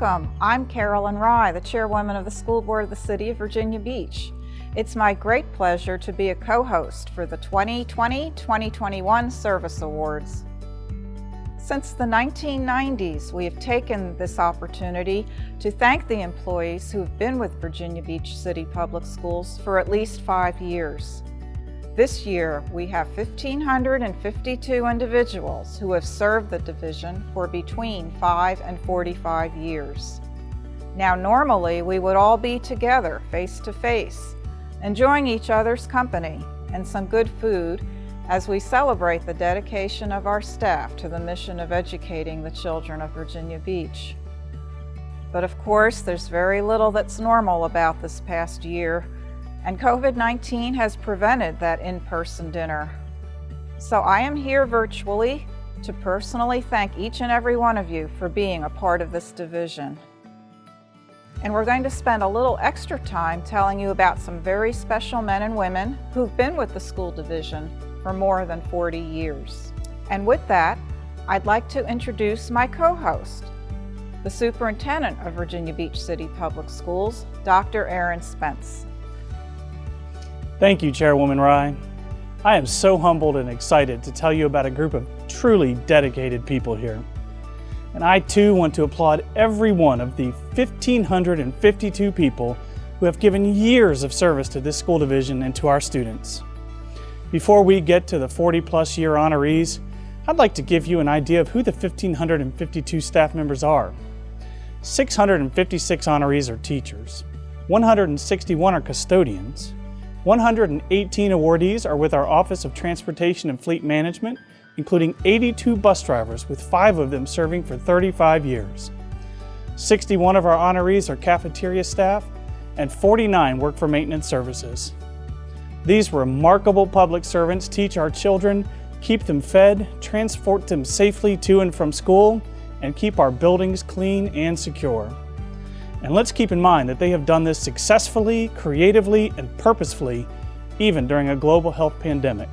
Welcome. I'm Carolyn Rye, the chairwoman of the School Board of the City of Virginia Beach. It's my great pleasure to be a co-host for the 2020-2021 Service Awards. Since the 1990s, we have taken this opportunity to thank the employees who have been with Virginia Beach City Public Schools for at least 5 years. This year, we have 1,552 individuals who have served the division for between 5 and 45 years. Now, normally, we would all be together, face to face, enjoying each other's company and some good food as we celebrate the dedication of our staff to the mission of educating the children of Virginia Beach. But of course, there's very little that's normal about this past year, and COVID-19 has prevented that in-person dinner. So I am here virtually to personally thank each and every one of you for being a part of this division. And we're going to spend a little extra time telling you about some very special men and women who've been with the school division for more than 40 years. And with that, I'd like to introduce my co-host, the Superintendent of Virginia Beach City Public Schools, Dr. Aaron Spence. Thank you, Chairwoman Rye. I am so humbled and excited to tell you about a group of truly dedicated people here. And I too want to applaud every one of the 1,552 people who have given years of service to this school division and to our students. Before we get to the 40-plus year honorees, I'd like to give you an idea of who the 1,552 staff members are. 656 honorees are teachers, 161 are custodians, 118 awardees are with our Office of Transportation and Fleet Management, including 82 bus drivers, with 5 of them serving for 35 years. 61 of our honorees are cafeteria staff, and 49 work for maintenance services. These remarkable public servants teach our children, keep them fed, transport them safely to and from school, and keep our buildings clean and secure. And let's keep in mind that they have done this successfully, creatively, and purposefully, even during a global health pandemic.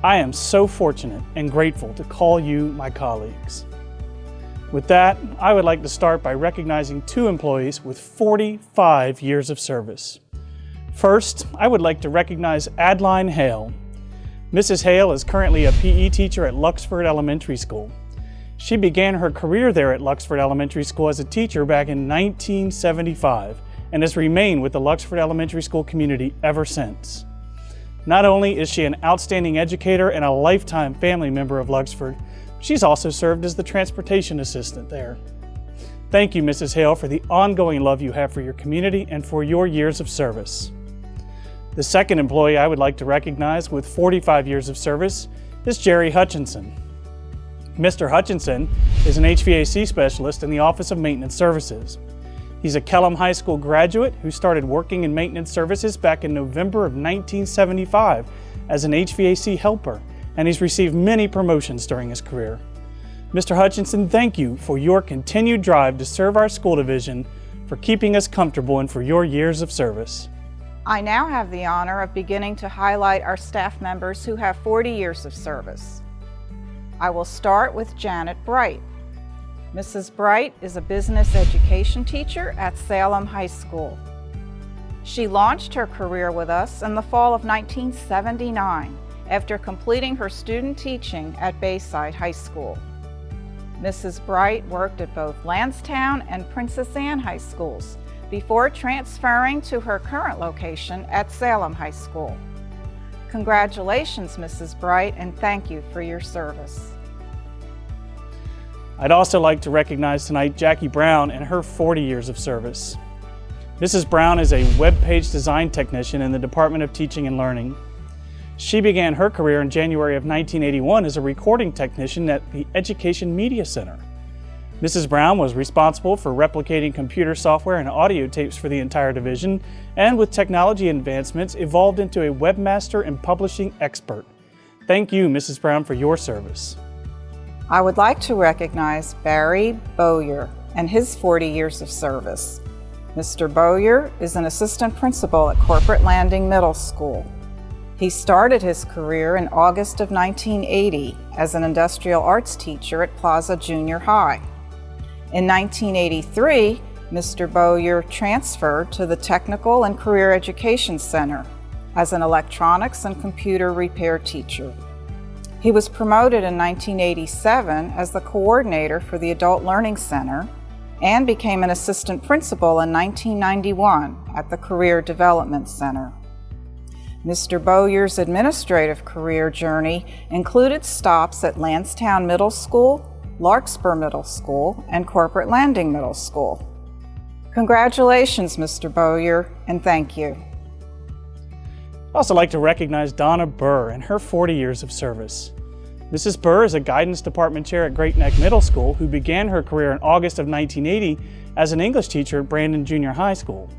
I am so fortunate and grateful to call you my colleagues. With that, I would like to start by recognizing 2 employees with 45 years of service. First, I would like to recognize Adeline Hale. Mrs. Hale is currently a PE teacher at Luxford Elementary School. She began her career there at Luxford Elementary School as a teacher back in 1975 and has remained with the Luxford Elementary School community ever since. Not only is she an outstanding educator and a lifetime family member of Luxford, she's also served as the transportation assistant there. Thank you, Mrs. Hale, for the ongoing love you have for your community and for your years of service. The second employee I would like to recognize with 45 years of service is Jerry Hutchinson. Mr. Hutchinson is an HVAC specialist in the Office of Maintenance Services. He's a Kellam High School graduate who started working in maintenance services back in November of 1975 as an HVAC helper, and he's received many promotions during his career. Mr. Hutchinson, thank you for your continued drive to serve our school division, for keeping us comfortable, and for your years of service. I now have the honor of beginning to highlight our staff members who have 40 years of service. I will start with Janet Bright. Mrs. Bright is a business education teacher at Salem High School. She launched her career with us in the fall of 1979 after completing her student teaching at Bayside High School. Mrs. Bright worked at both Lansdowne and Princess Anne High Schools before transferring to her current location at Salem High School. Congratulations, Mrs. Bright, and thank you for your service. I'd also like to recognize tonight Jackie Brown and her 40 years of service. Mrs. Brown is a web page design technician in the Department of Teaching and Learning. She began her career in January of 1981 as a recording technician at the Education Media Center. Mrs. Brown was responsible for replicating computer software and audio tapes for the entire division, and with technology advancements, evolved into a webmaster and publishing expert. Thank you, Mrs. Brown, for your service. I would like to recognize Barry Bowyer and his 40 years of service. Mr. Bowyer is an assistant principal at Corporate Landing Middle School. He started his career in August of 1980 as an industrial arts teacher at Plaza Junior High. In 1983, Mr. Bowyer transferred to the Technical and Career Education Center as an electronics and computer repair teacher. He was promoted in 1987 as the coordinator for the Adult Learning Center and became an assistant principal in 1991 at the Career Development Center. Mr. Bowyer's administrative career journey included stops at Lansdowne Middle School, Larkspur Middle School, and Corporate Landing Middle School. Congratulations, Mr. Bowyer, and thank you. I'd also like to recognize Donna Burr and her 40 years of service. Mrs. Burr is a guidance department chair at Great Neck Middle School who began her career in August of 1980 as an English teacher at Brandon Junior High School.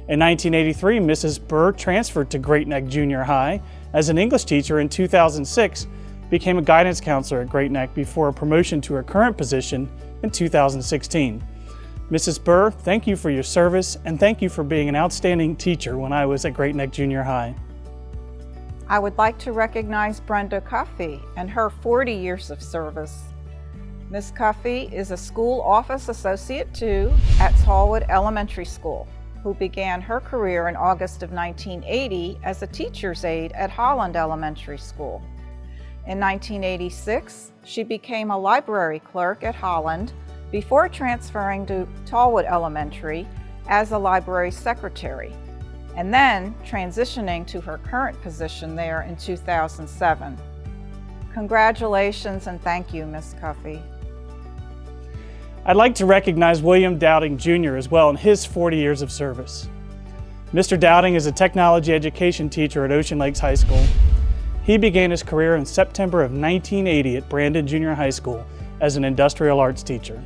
In 1983, Mrs. Burr transferred to Great Neck Junior High as an English teacher. In 2006, became a guidance counselor at Great Neck before a promotion to her current position in 2016. Mrs. Burr, thank you for your service and thank you for being an outstanding teacher when I was at Great Neck Junior High. I would like to recognize Brenda Cuffey and her 40 years of service. Ms. Cuffey is a school office associate 2 at Tallwood Elementary School, who began her career in August of 1980 as a teacher's aide at Holland Elementary School. In 1986, she became a library clerk at Holland before transferring to Tallwood Elementary as a library secretary, and then transitioning to her current position there in 2007. Congratulations and thank you, Ms. Cuffey. I'd like to recognize William Dowding Jr. as well in his 40 years of service. Mr. Dowding is a technology education teacher at Ocean Lakes High School. He began his career in September of 1980 at Brandon Junior High School as an industrial arts teacher.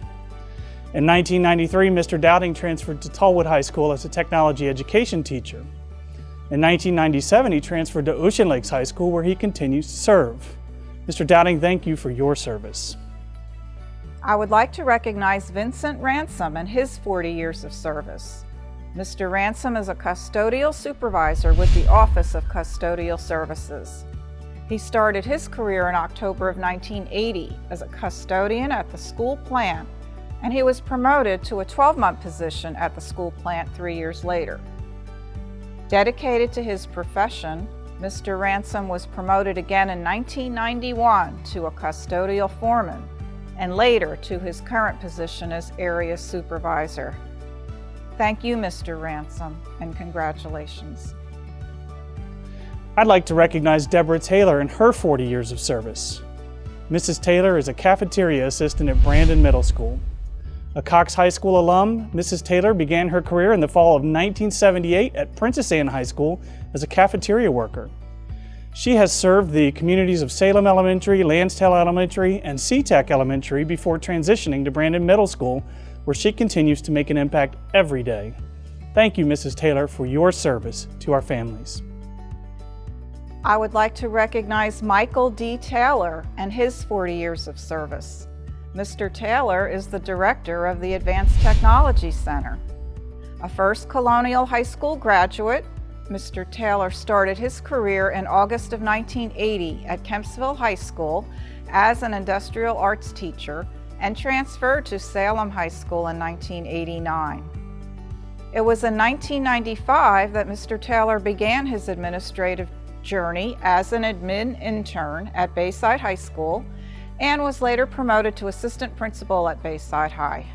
In 1993, Mr. Dowding transferred to Tallwood High School as a technology education teacher. In 1997, he transferred to Ocean Lakes High School where he continues to serve. Mr. Dowding, thank you for your service. I would like to recognize Vincent Ransom and his 40 years of service. Mr. Ransom is a custodial supervisor with the Office of Custodial Services. He started his career in October of 1980 as a custodian at the school plant, and he was promoted to a 12-month position at the school plant 3 years later. Dedicated to his profession, Mr. Ransom was promoted again in 1991 to a custodial foreman, and later to his current position as area supervisor. Thank you, Mr. Ransom, and congratulations. I'd like to recognize Deborah Taylor and her 40 years of service. Mrs. Taylor is a cafeteria assistant at Brandon Middle School. A Cox High School alum, Mrs. Taylor began her career in the fall of 1978 at Princess Anne High School as a cafeteria worker. She has served the communities of Salem Elementary, Lansdale Elementary, and SeaTech Elementary before transitioning to Brandon Middle School, where she continues to make an impact every day. Thank you, Mrs. Taylor, for your service to our families. I would like to recognize Michael D. Taylor and his 40 years of service. Mr. Taylor is the director of the Advanced Technology Center. A First Colonial High School graduate, Mr. Taylor started his career in August of 1980 at Kempsville High School as an industrial arts teacher and transferred to Salem High School in 1989. It was in 1995 that Mr. Taylor began his administrative journey as an admin intern at Bayside High School and was later promoted to assistant principal at Bayside High.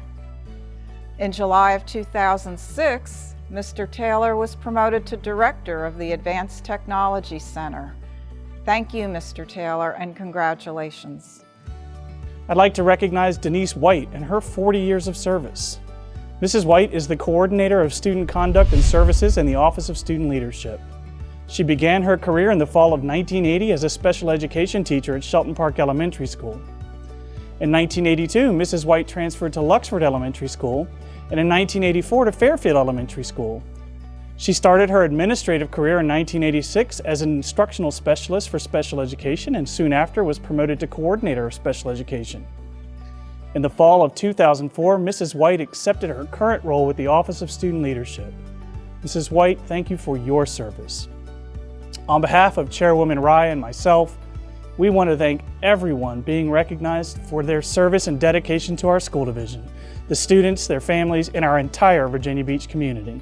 In July of 2006, Mr. Taylor was promoted to director of the Advanced Technology Center. Thank you, Mr. Taylor, and congratulations. I'd like to recognize Denise White and her 40 years of service. Mrs. White is the coordinator of student conduct and services in the Office of Student Leadership. She began her career in the fall of 1980 as a special education teacher at Shelton Park Elementary School. In 1982, Mrs. White transferred to Luxford Elementary School, and in 1984 to Fairfield Elementary School. She started her administrative career in 1986 as an instructional specialist for special education and soon after was promoted to coordinator of special education. In the fall of 2004, Mrs. White accepted her current role with the Office of Student Leadership. Mrs. White, thank you for your service. On behalf of Chairwoman Rye and myself, we want to thank everyone being recognized for their service and dedication to our school division, the students, their families, and our entire Virginia Beach community.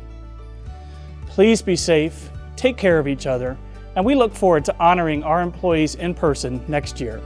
Please be safe, take care of each other, and we look forward to honoring our employees in person next year.